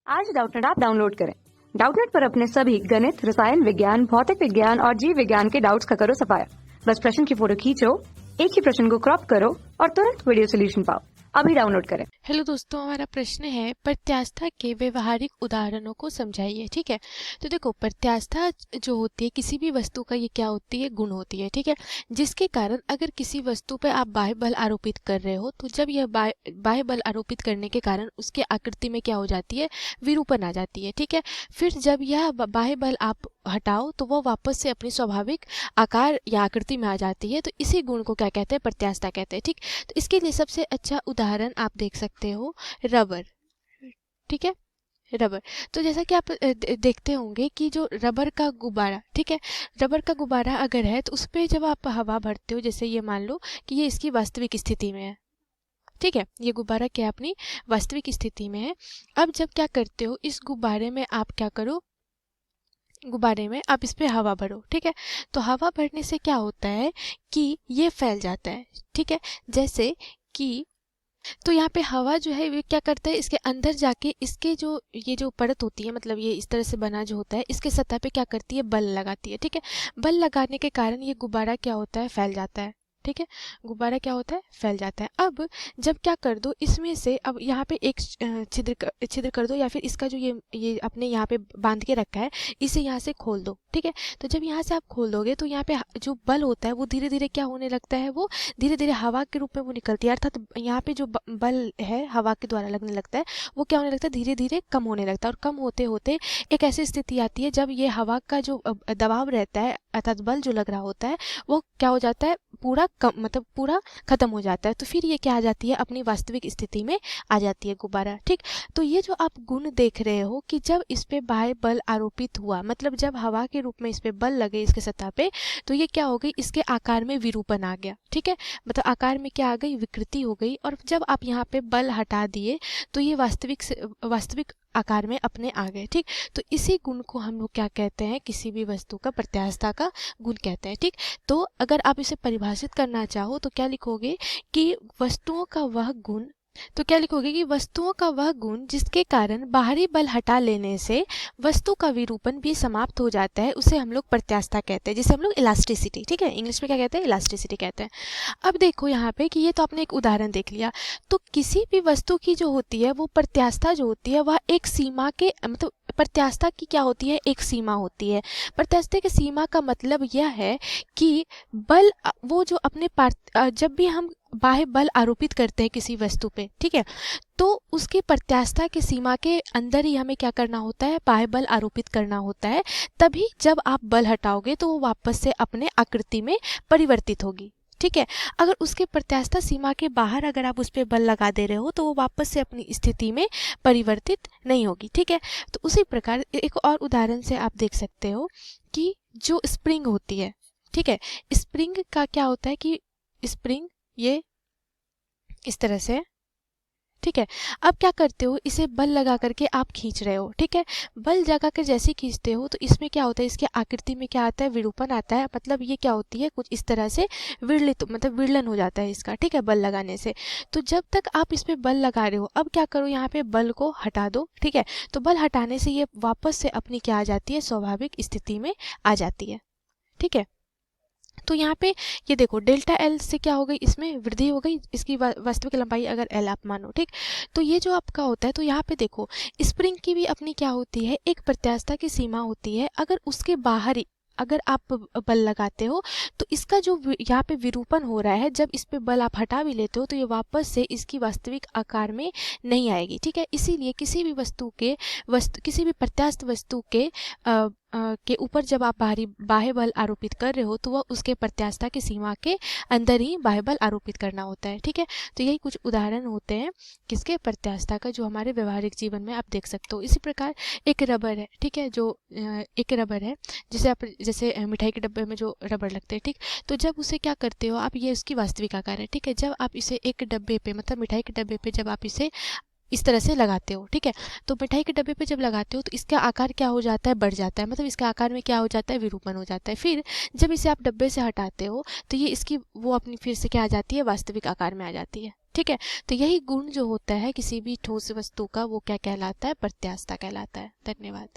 आज Doubtnut app download करें। Doubtnut पर अपने सभी गणित, रसायन विज्ञान, भौतिक विज्ञान और जीव विज्ञान के डाउट्स का करो सफाया। बस प्रश्न की फोटो खींचो, एक ही प्रश्न को क्रॉप करो और तुरंत वीडियो सोल्यूशन पाओ। अभी डाउनलोड करें। हेलो दोस्तों, हमारा प्रश्न है प्रत्यास्था के व्यवहारिक उदाहरणों को समझाइए। ठीक है, तो देखो प्रत्यास्था जो होती है किसी भी वस्तु का, ये क्या होती है, गुण होती है। ठीक है, जिसके कारण अगर किसी वस्तु पर आप बाह्य बल आरोपित कर रहे हो तो जब यह बाह्य बल आरोपित करने के कारण उसके आकृति में क्या हो जाती है, विरूपण आ जाती है। ठीक है, फिर जब यह बाह्य बल आप हटाओ तो वह वापस से अपनी स्वाभाविक आकार या आकृति में आ जाती है। तो इसी गुण को क्या कहते हैं, प्रत्यास्था कहते हैं। ठीक, तो इसके लिए सबसे अच्छा उदाहरण आप देख सकते हो रबर। ठीक है, रबर। तो जैसा कि आप देखते होंगे कि जो रबर का गुब्बारा, ठीक है, रबर का गुब्बारा अगर है तो उस पर जब आप हवा भरते हो, जैसे ये मान लो कि ये इसकी वास्तविक स्थिति में है। ठीक है, ये गुब्बारा क्या अपनी वास्तविक स्थिति में है। अब जब क्या करते हो, इस गुब्बारे में आप क्या करो, गुब्बारे में आप इस पे हवा भरो। ठीक है, तो हवा भरने से क्या होता है कि ये फैल जाता है। ठीक है, जैसे कि तो यहाँ पे हवा जो है वो क्या करता है, इसके अंदर जाके इसके जो ये जो परत होती है, मतलब ये इस तरह से बना जो होता है, इसके सतह पे क्या करती है, बल लगाती है। ठीक है, बल लगाने के कारण ये गुब्बारा क्या होता है, फैल जाता है। ठीक है, गुब्बारा क्या होता है, फैल जाता है। अब जब क्या कर दो, इसमें से अब यहाँ पे एक छिद्र कर दो, या फिर इसका जो ये अपने यहाँ पे बांध के रखा है, इसे यहाँ से खोल दो। ठीक है, तो जब यहाँ से आप खोल दोगे तो यहाँ पे जो बल होता है वो धीरे धीरे क्या होने लगता है, वो धीरे धीरे हवा के रूप में वो निकलती है। अर्थात यहाँ पे जो बल है हवा के द्वारा लगने लगता है, वो क्या होने लगता है, धीरे धीरे कम होने लगता है। और कम होते होते एक ऐसी स्थिति आती है जब ये हवा का जो दबाव रहता है, अर्थात बल जो लग रहा होता है, वो क्या हो जाता है, पूरा कम, मतलब पूरा खत्म हो जाता है। तो फिर ये क्या आ जाती है, अपनी वास्तविक स्थिति में आ जाती है गुब्बारा। ठीक, तो ये जो आप गुण देख रहे हो कि जब इस पे बाह्य बल आरोपित हुआ, मतलब जब हवा के रूप में इस पे बल लगे इसके सतह पे, तो ये क्या हो गई, इसके आकार में विरूपण आ गया। ठीक है, मतलब आकार में क्या आ गई, विकृति हो गई। और जब आप यहाँ पे बल हटा दिए तो ये वास्तविक आकार में अपने आ गए। ठीक, तो इसी गुण को हम लोग क्या कहते हैं, किसी भी वस्तु का प्रत्यास्था का गुण कहते हैं। ठीक, तो अगर आप इसे परिभाषित करना चाहो तो क्या लिखोगे कि वस्तुओं का वह गुण, तो क्या लिखोगे कि वस्तुओं का वह गुण जिसके कारण बाहरी बल हटा लेने से वस्तु का विरूपण भी समाप्त हो जाता है, उसे हम लोग प्रत्यास्था कहते हैं, जिसे हम लोग इलास्टिसिटी, ठीक है, इंग्लिश में क्या कहते हैं, इलास्टिसिटी कहते हैं। अब देखो यहाँ पे कि ये तो आपने एक उदाहरण देख लिया। तो किसी भी वस्तु की जो होती है वो प्रत्यास्था जो होती है वह एक सीमा के, मतलब प्रत्यास्था की क्या होती है, एक सीमा होती है। प्रत्यास्था की सीमा का मतलब यह है कि बल वो जो अपने जब भी हम बाह्य बल आरोपित करते हैं किसी वस्तु पे, ठीक है, तो उसकी प्रत्यास्था की सीमा के अंदर ही हमें क्या करना होता है, बाह्य बल आरोपित करना होता है। तभी जब आप बल हटाओगे तो वो वापस से अपने आकृति में परिवर्तित होगी। ठीक है, अगर उसके प्रत्यास्था सीमा के बाहर अगर आप उस पर बल लगा दे रहे हो तो वो वापस से अपनी स्थिति में परिवर्तित नहीं होगी। ठीक है, तो उसी प्रकार एक और उदाहरण से आप देख सकते हो कि जो स्प्रिंग होती है, ठीक है, स्प्रिंग का क्या होता है कि स्प्रिंग ये इस तरह से, ठीक है, अब क्या करते हो, इसे बल लगा करके आप खींच रहे हो। ठीक है, बल लगा कर जैसे खींचते हो तो इसमें क्या होता है, इसके आकृति में क्या आता है, विरूपण आता है। मतलब ये क्या होती है, कुछ इस तरह से विरलित, मतलब विरलन हो जाता है इसका। ठीक है, बल लगाने से। तो जब तक आप इस पे बल लगा रहे हो, अब क्या करो, यहाँ पे बल को हटा दो। ठीक है, तो बल हटाने से ये वापस से अपनी क्या आ जाती है, स्वाभाविक स्थिति में आ जाती है। ठीक है, तो यहाँ पे ये देखो डेल्टा एल से क्या हो गई, इसमें वृद्धि हो गई, इसकी वास्तविक लंबाई अगर एल आप मानो। ठीक, तो ये जो आपका होता है, तो यहाँ पे देखो स्प्रिंग की भी अपनी क्या होती है, एक प्रत्यास्था की सीमा होती है। अगर उसके बाहरी अगर आप बल लगाते हो तो इसका जो यहाँ पे विरूपण हो रहा है, जब इस पे बल आप हटा भी लेते हो तो ये वापस से इसकी वास्तविक आकार में नहीं आएगी। ठीक है, इसीलिए किसी भी किसी भी प्रत्यास्थ वस्तु के ऊपर जब आप बाह्य बल आरोपित कर रहे हो तो वह उसके प्रत्यास्था की सीमा के अंदर ही बाह्य बल आरोपित करना होता है। ठीक है, तो यही कुछ उदाहरण होते हैं किसके, प्रत्यास्था का, जो हमारे व्यवहारिक जीवन में आप देख सकते हो। इसी प्रकार एक रबर है, ठीक है, जो एक रबर है जिसे आप जैसे मिठाई के डब्बे में जो रबर लगते हैं, ठीक, तो जब उसे क्या करते हो आप, ये उसकी वास्तविक आकार है। ठीक है, जब आप इसे एक डब्बे पे, मतलब मिठाई के डब्बे पे जब आप इसे इस तरह से लगाते हो, ठीक है, तो मिठाई के डब्बे पे जब लगाते हो तो इसका आकार क्या हो जाता है, बढ़ जाता है, मतलब इसका आकार में क्या हो जाता है, विरूपण हो जाता है। फिर जब इसे आप डब्बे से हटाते हो तो ये इसकी वो अपनी फिर से क्या आ जाती है, वास्तविक आकार में आ जाती है। ठीक है। तो यही गुण जो होता है किसी भी ठोस वस्तु का, वो क्या कहलाता है? प्रत्यास्थता कहलाता है। धन्यवाद।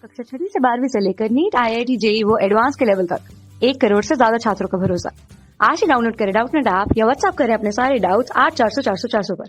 कक्षा 6वीं से 12वीं से लेकर नीट, IIT, JEE वो एडवांस के लेवल तक 1 करोड़ से ज्यादा छात्रों का भरोसा। आज ही डाउनलोड करें डाउटनेट ऐप या व्हाट्सएप करें अपने सारे डाउट्स 8400 400 400 पर।